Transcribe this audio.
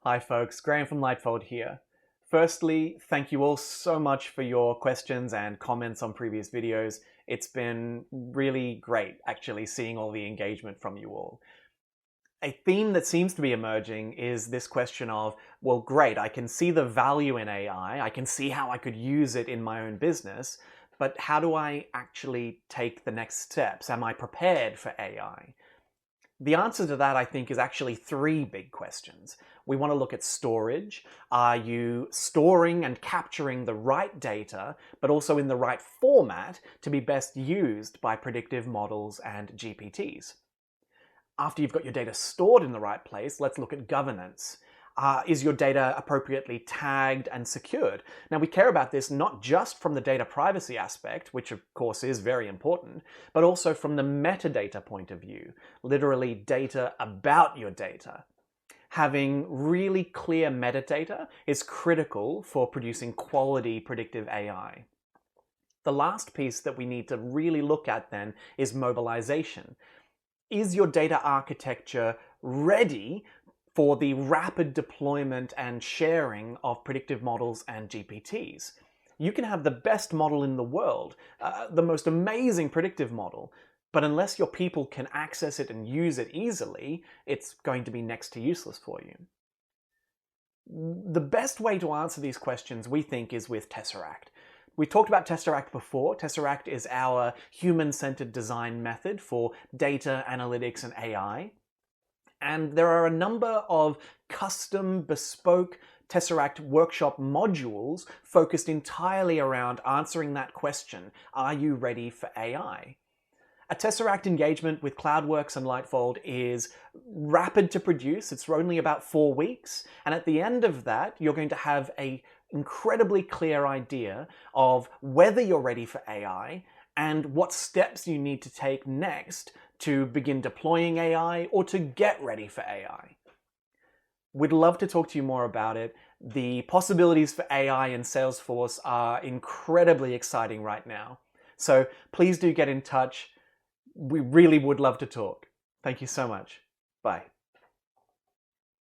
Hi folks, Graham from Lightfold here. Firstly, thank you all so much for your questions and comments on previous videos. It's been really great actually seeing all the engagement from you all. A theme that seems to be emerging is this question of, well, great, I can see the value in AI, I can see how I could use it in my own business, but how do I actually take the next steps? Am I prepared for AI? The answer to that, I think, is actually three big questions. We want to look at storage. Are you storing and capturing the right data, but also in the right format to be best used by predictive models and GPTs? After you've got your data stored in the right place, let's look at governance. Is your data appropriately tagged and secured? Now, we care about this not just from the data privacy aspect, which of course is very important, but also from the metadata point of view, literally data about your data. Having really clear metadata is critical for producing quality predictive AI. The last piece that we need to really look at then is mobilization. Is your data architecture ready for the rapid deployment and sharing of predictive models and GPTs? You can have the best model in the world, the most amazing predictive model, but unless your people can access it and use it easily, it's going to be next to useless for you. The best way to answer these questions, we think, is with Tesseract. We talked about Tesseract before. Tesseract is our human-centered design method for data analytics and AI. And there are a number of custom, bespoke Tesseract workshop modules focused entirely around answering that question, are you ready for AI? A Tesseract engagement with CloudWorks and Lightfold is rapid to produce. It's only about 4 weeks. And at the end of that, you're going to have an incredibly clear idea of whether you're ready for AI and what steps you need to take next to begin deploying AI or to get ready for AI. We'd love to talk to you more about it. The possibilities for AI in Salesforce are incredibly exciting right now. So please do get in touch. We really would love to talk. Thank you so much. Bye.